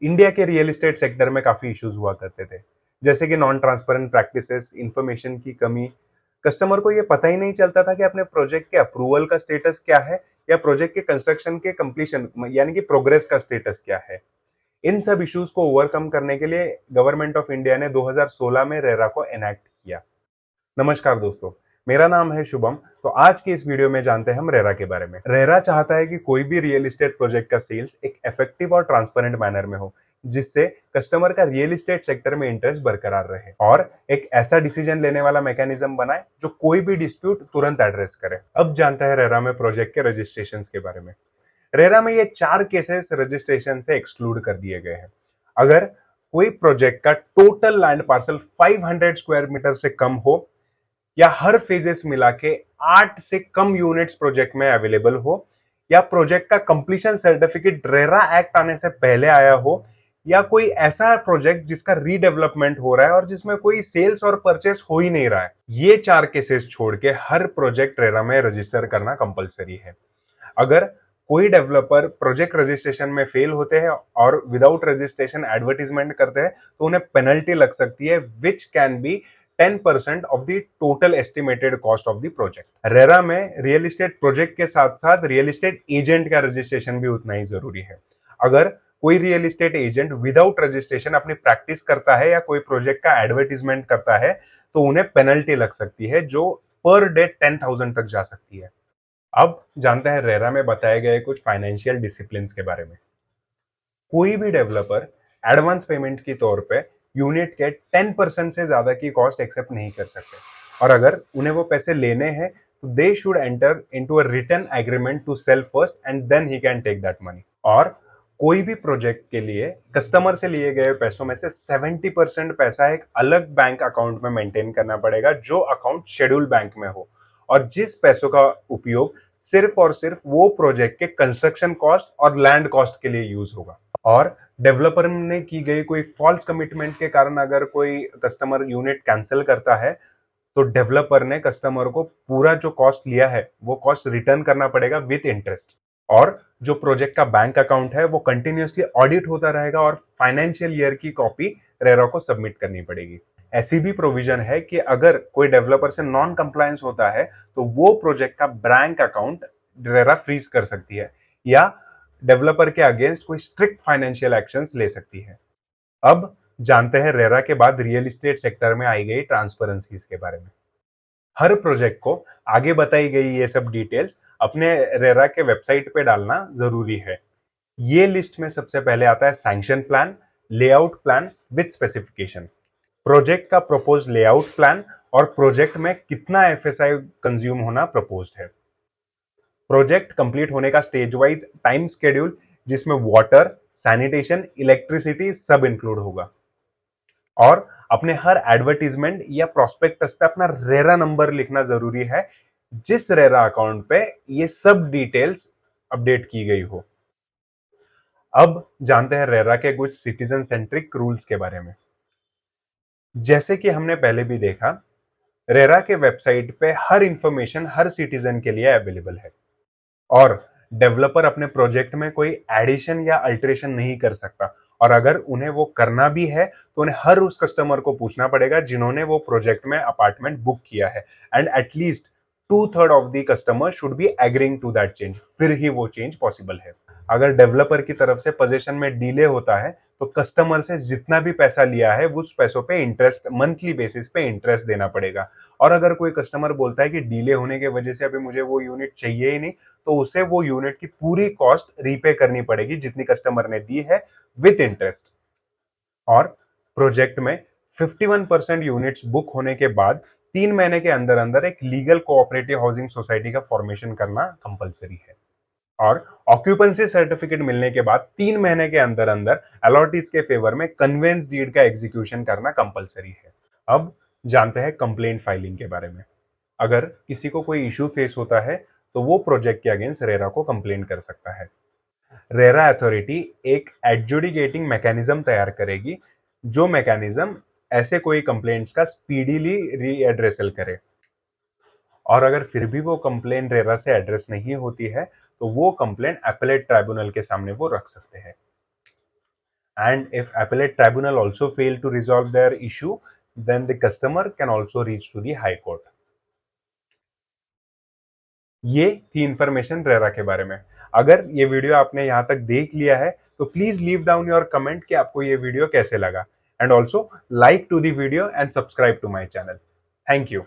India के real estate sector में काफी इश्यूज हुआ करते थे, जैसे कि नॉन ट्रांसपेरेंट प्रैक्टिसेस, इंफॉर्मेशन की कमी। कस्टमर को ये पता ही नहीं चलता था कि अपने प्रोजेक्ट के अप्रूवल का स्टेटस क्या है या प्रोजेक्ट के कंस्ट्रक्शन के कंप्लीशन यानी कि प्रोग्रेस का स्टेटस क्या है। इन सब इश्यूज को ओवरकम करने के लिए गवर्नमेंट ऑफ इंडिया ने 2016 में रेरा को एनैक्ट किया। नमस्कार दोस्तों, मेरा नाम है शुभम। तो आज की इस वीडियो में जानते हैं हम रेरा के बारे में। रेरा चाहता है कि कोई भी रियल एस्टेट प्रोजेक्ट का सेल्स एक इफेक्टिव और ट्रांसपेरेंट मैनर में हो, जिससे कस्टमर का रियल एस्टेट सेक्टर में इंटरेस्ट बरकरार रहे और एक ऐसा डिसीजन लेने वाला मैकेनिज्म बनाए जो कोई भी डिस्प्यूट तुरंत एड्रेस करे। अब जानते हैं रेरा में प्रोजेक्ट के रजिस्ट्रेशन के बारे में। रेरा में ये 4 केसेस रजिस्ट्रेशन से एक्सक्लूड कर दिए गए हैं। अगर कोई प्रोजेक्ट का total land parcel 500 square metre से कम हो, या हर फेजेस मिला के 8 से कम यूनिट्स प्रोजेक्ट में अवेलेबल हो, या प्रोजेक्ट का कंप्लीशन सर्टिफिकेट रेरा एक्ट आने से पहले आया हो, या कोई ऐसा प्रोजेक्ट जिसका रीडेवलपमेंट हो रहा है और जिसमें कोई सेल्स और परचेस हो ही नहीं रहा है। ये 4 केसेस छोड़ के हर प्रोजेक्ट रेरा में रजिस्टर करना कंपलसरी है। अगर कोई डेवलपर प्रोजेक्ट रजिस्ट्रेशन में फेल होते हैं और विदाउट रजिस्ट्रेशन एडवर्टीजमेंट करते हैं, तो उन्हें पेनल्टी लग सकती है, which can be 10% of the total estimated cost of the project. RERA में रियल एस्टेट प्रोजेक्ट के साथ साथ रियल एस्टेट एजेंट का रजिस्ट्रेशन भी उतना ही जरूरी है। अगर कोई real estate agent without registration अपनी प्रैक्टिस करता है या कोई प्रोजेक्ट का एडवर्टीजमेंट करता है, तो उन्हें पेनल्टी लग सकती है जो पर डे 10,000 तक जा सकती है। अब जानते हैं रेरा में बताए गए कुछ फाइनेंशियल डिसिप्लिन के बारे में। कोई भी डेवलपर एडवांस पेमेंट के तौर पे यूनिट के 10% से ज्यादा की कॉस्ट एक्सेप्ट नहीं कर सकते, और अगर उन्हें वो पैसे लेने हैं तो they should enter into a written agreement to sale first and then he can take that money. और कोई भी प्रोजेक्ट के लिए कस्टमर से लिए गए पैसों में से 70% पैसा एक अलग बैंक अकाउंट में मेंटेन करना पड़ेगा, जो अकाउंट शेड्यूल बैंक में हो, और जिस पैसों का उपयोग सिर्फ और सिर्फ वो प्रोजेक्ट के कंस्ट्रक्शन कॉस्ट और लैंड कॉस्ट के लिए यूज होगा। और डेवलपर ने की गई कोई फॉल्स कमिटमेंट के कारण अगर कोई कस्टमर यूनिट कैंसिल करता है, तो डेवलपर ने कस्टमर को पूरा जो कॉस्ट लिया है वो कॉस्ट रिटर्न करना पड़ेगा विद इंटरेस्ट। और जो प्रोजेक्ट का बैंक अकाउंट है वो कंटिन्यूअसली ऑडिट होता रहेगा और फाइनेंशियल ईयर की कॉपी रेरा को सबमिट करनी पड़ेगी। ऐसी भी प्रोविजन है कि अगर कोई डेवलपर से नॉन कंप्लायंस होता है, तो वो प्रोजेक्ट का बैंक अकाउंट रेरा फ्रीज कर सकती है या डेवलपर के अगेंस्ट कोई स्ट्रिक्ट फाइनेंशियल एक्शंस ले सकती है। अब जानते हैं रेरा के बाद रियल एस्टेट सेक्टर में आई गई ट्रांसपेरेंसीज के बारे में। हर प्रोजेक्ट को आगे बताई गई ये सब डिटेल्स अपने रेरा के वेबसाइट पे डालना जरूरी है। ये लिस्ट में सबसे पहले आता है sanction plan, layout plan with specification, project का प्रपोज लेआउट प्लान और प्रोजेक्ट में कितना एफएसआई कंज्यूम होना प्रपोज्ड है, प्रोजेक्ट कंप्लीट होने का स्टेज वाइज टाइम शेड्यूल जिसमें वाटर, सैनिटेशन, इलेक्ट्रिसिटी सब इंक्लूड होगा, और अपने हर एडवर्टीजमेंट या प्रोस्पेक्टस पे अपना रेरा नंबर लिखना जरूरी है, जिस रेरा अकाउंट पे ये सब डिटेल्स अपडेट की गई हो। अब जानते हैं रेरा के कुछ सिटीजन सेंट्रिक रूल्स के बारे में। जैसे कि हमने पहले भी देखा, रेरा के वेबसाइट पे हर इंफॉर्मेशन हर सिटीजन के लिए अवेलेबल है, और डेवलपर अपने प्रोजेक्ट में कोई एडिशन या अल्टरेशन नहीं कर सकता, और अगर उन्हें वो करना भी है तो उन्हें हर उस कस्टमर को पूछना पड़ेगा जिन्होंने वो प्रोजेक्ट में अपार्टमेंट बुक किया है, and at least 2/3 of the customer should be agreeing to that change, फिर ही वो चेंज पॉसिबल है। अगर डेवलपर की तरफ से पोजीशन में डिले होता है, तो कस्टमर से जितना भी पैसा लिया है उस पैसों पे इंटरेस्ट मंथली बेसिस पे इंटरेस्ट देना पड़ेगा। और अगर कोई कस्टमर बोलता है कि डिले होने की वजह से अभी मुझे वो यूनिट चाहिए ही नहीं, तो उसे वो यूनिट की पूरी कॉस्ट रीपे करनी पड़ेगी जितनी कस्टमर ने दी है विद इंटरेस्ट। और प्रोजेक्ट में 51% यूनिट्स बुक होने के बाद 3 महीने के अंदर अंदर एक लीगल कोऑपरेटिव हाउसिंग सोसाइटी का फॉर्मेशन करना कंपलसरी है, और ऑक्यूपेंसी सर्टिफिकेट मिलने के बाद 3 महीने के अंदर अंदर अलॉटीज के फेवर में कन्वेंस डीड का एग्जीक्यूशन करना कंपलसरी है। अब जानते हैं कंप्लेंट फाइलिंग के बारे में। अगर किसी को कोई इशू फेस होता है, तो वो प्रोजेक्ट के अगेंस्ट रेरा को कंप्लेंट कर सकता है। रेरा अथॉरिटी एक एडजुडिकेटिंग मैकेनिज्म तैयार करेगी, जो मैकेनिज्म ऐसे कोई कंप्लेंट्स का स्पीडीली रीएड्रेसल करे, और अगर फिर भी वो कंप्लेंट रेरा से एड्रेस नहीं होती है, तो वो कंप्लेंट अपीलेट ट्राइब्यूनल के सामने वो रख सकते हैं। And if appellate tribunal also fail to resolve their issue, then the customer can also reach to the high court. ये थी इंफॉर्मेशन रेरा के बारे में। अगर ये वीडियो आपने यहाँ तक देख लिया है तो please leave down your comment कि आपको ये वीडियो कैसे लगा, and also like to the video and subscribe to my channel. Thank you.